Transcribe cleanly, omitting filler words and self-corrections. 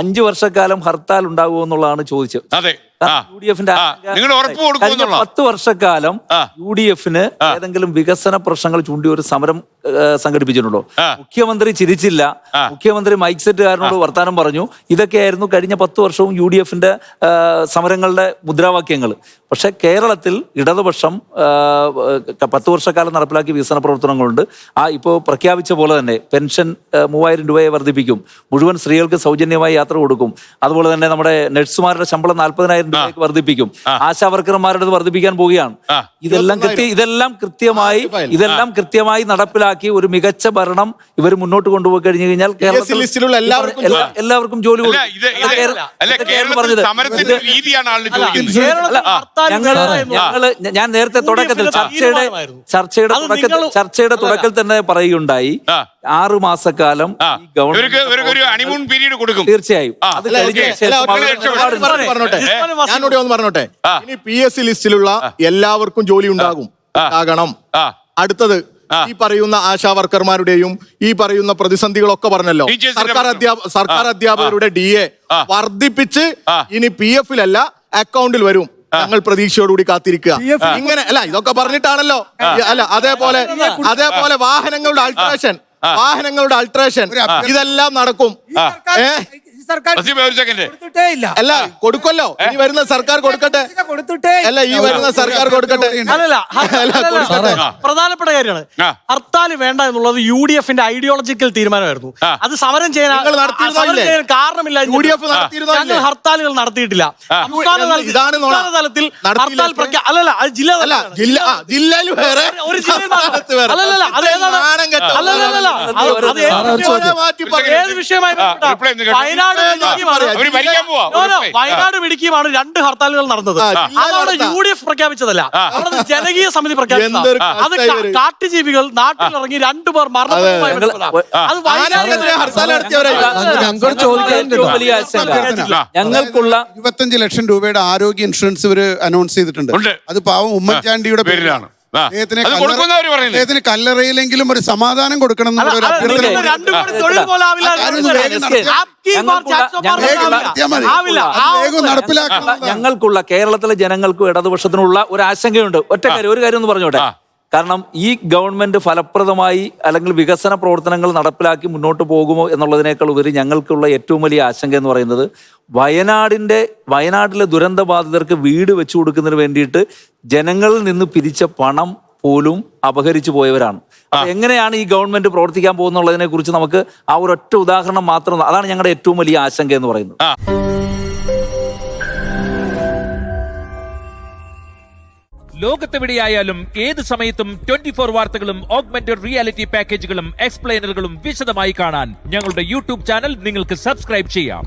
5 വർഷക്കാലം ഹർത്താൽ ഉണ്ടാകുമോ എന്നുള്ളതാണ് ചോദിച്ചത്. UDF-ന്റെ 10 വർഷക്കാലം UDF-ന് ഏതെങ്കിലും വികസന പ്രശ്നങ്ങൾ ചൂണ്ടി ഒരു സമരം സംഘടിപ്പിച്ചിട്ടുണ്ടോ? മുഖ്യമന്ത്രി ചിരിച്ചില്ല. മുഖ്യമന്ത്രി മൈക്ക് സെറ്റുകാരനോട് വർത്താനം പറഞ്ഞു. ഇതൊക്കെയായിരുന്നു കഴിഞ്ഞ 10 വർഷവും UDF-ന്റെ സമരങ്ങളുടെ മുദ്രാവാക്യങ്ങൾ. പക്ഷെ കേരളത്തിൽ ഇടതുപക്ഷം 10 വർഷക്കാലം നടപ്പിലാക്കിയ വികസന പ്രവർത്തനങ്ങളുണ്ട്. ഇപ്പോൾ പ്രഖ്യാപിച്ച പോലെ തന്നെ പെൻഷൻ 3000 രൂപയെ വർദ്ധിപ്പിക്കും, മുഴുവൻ സ്ത്രീകൾക്ക് സൗജന്യമായി യാത്ര കൊടുക്കും, അതുപോലെ തന്നെ നമ്മുടെ നഴ്സുമാരുടെ ശമ്പളം 40,000 രൂപയ്ക്ക് വർദ്ധിപ്പിക്കും, ആശാ വർക്കർമാരുടെ വർദ്ധിപ്പിക്കാൻ പോവുകയാണ്. ഇതെല്ലാം കൃത്യമായി നടപ്പിലാക്കി ഒരു മികച്ച ഭരണം ഇവർ മുന്നോട്ട് കൊണ്ടുപോയി കഴിഞ്ഞു കഴിഞ്ഞാൽ കേരളത്തിൽ എല്ലാവർക്കും ജോലി കൊടുക്കും. ഞാൻ നേരത്തെ തുടക്കത്തിൽ ചർച്ചയുടെ തുടക്കത്തിൽ തന്നെ പറയുകയുണ്ടായി, 6 മാസക്കാലം തീർച്ചയായും അത് ഞാനോട് ഒന്ന് പറഞ്ഞോട്ടെ. ഇനി PSC ലിസ്റ്റിലുള്ള എല്ലാവർക്കും ജോലി ഉണ്ടാകണം. അടുത്തത് ഈ പറയുന്ന ആശാ വർക്കർമാരുടെയും ഈ പറയുന്ന പ്രതിസന്ധികളൊക്കെ പറഞ്ഞല്ലോ. സർക്കാർ അധ്യാപകരുടെ DA വർദ്ധിപ്പിച്ച് ഇനി PF-ലല്ല അക്കൗണ്ടിൽ വരും. ഞങ്ങൾ പ്രതീക്ഷയോടുകൂടി കാത്തിരിക്കുക. ഇങ്ങനെ അല്ല, ഇതൊക്കെ പറഞ്ഞിട്ടാണല്ലോ. അല്ല, അതേപോലെ വാഹനങ്ങളുടെ അൾട്രേഷൻ ഇതെല്ലാം നടക്കും. അല്ല, കൊടുക്കല്ലോ. ഇനി വരുന്ന സർക്കാർ കൊടുക്കട്ടെ. അല്ല, ഈ വരുന്ന സർക്കാർ കൊടുക്കട്ടെ. പ്രധാനപ്പെട്ട കാര്യമാണ്. ഹർത്താൽ വേണ്ട എന്നുള്ളത് UDF-ന്റെ ഐഡിയോളജിക്കൽ തീരുമാനമായിരുന്നു. അത് സമരം ചെയ്യാൻ കാരണമില്ല. ഞങ്ങൾ ഹർത്താലുകൾ നടത്തിയിട്ടില്ല. സംസ്ഥാന തലത്തിൽ ഹർത്താൽ അല്ലല്ല, അത് ജില്ലയിൽ ഒരു ഏത് വിഷയമായി വയനാട് ഇടുക്കിയുമാണ് 2 ഹർത്താലുകൾ നടന്നത്. അതവിടെ UDF പ്രഖ്യാപിച്ചതല്ല, അവിടെ ജനകീയ സമിതി പ്രഖ്യാപിച്ചത്. അത് കാട്ടുജീവികൾ നാട്ടിലിറങ്ങി 2 പേർ മരണപ്പെട്ടു. ഞങ്ങൾക്കുള്ള 25 ലക്ഷം രൂപയുടെ ആരോഗ്യ ഇൻഷുറൻസ് ഇവര് അനൗൺസ് ചെയ്തിട്ടുണ്ട്. അത് പാവം ഉമ്മൻചാണ്ടിയുടെ പേരിലാണ്. അദ്ദേഹത്തിന് കല്ലറയിലെങ്കിലും ഒരു സമാധാനം കൊടുക്കണം എന്നുള്ളൊരു ഞങ്ങൾക്കുള്ള കേരളത്തിലെ ജനങ്ങൾക്കും ഇടതുപക്ഷത്തിനുള്ള ഒരു ആശങ്കയുണ്ട്. ഒരു കാര്യം ഒന്ന് പറഞ്ഞോട്ടെ. കാരണം ഈ ഗവൺമെന്റ് ഫലപ്രദമായി അല്ലെങ്കിൽ വികസന പ്രവർത്തനങ്ങൾ നടപ്പിലാക്കി മുന്നോട്ട് പോകുമോ എന്നുള്ളതിനേക്കാൾ ഉപരി ഞങ്ങൾക്കുള്ള ഏറ്റവും വലിയ ആശങ്ക എന്ന് പറയുന്നത് വയനാട്ടിലെ ദുരന്ത ബാധിതർക്ക് വീട് വെച്ചു കൊടുക്കുന്നതിന് വേണ്ടിയിട്ട് ജനങ്ങളിൽ നിന്ന് പിരിച്ച പണം പോലും അപഹരിച്ചു പോയവരാണ്. അപ്പൊ എങ്ങനെയാണ് ഈ ഗവൺമെന്റ് പ്രവർത്തിക്കാൻ പോകുന്നുള്ളതിനെ കുറിച്ച് നമുക്ക് ആ ഒരൊറ്റ ഉദാഹരണം മാത്രം, അതാണ് ഞങ്ങളുടെ ഏറ്റവും വലിയ ആശങ്ക എന്ന് പറയുന്നത്. ലോകത്തെവിടെയായാലും ഏത് സമയത്തും 24 വാർത്തകളും ഓഗ്മെന്റഡ് റിയാലിറ്റി പാക്കേജുകളും എക്സ്പ്ലെയിനറുകളും വിശദമായി കാണാൻ ഞങ്ങളുടെ YouTube ചാനൽ നിങ്ങൾക്ക് സബ്സ്ക്രൈബ് ചെയ്യാം.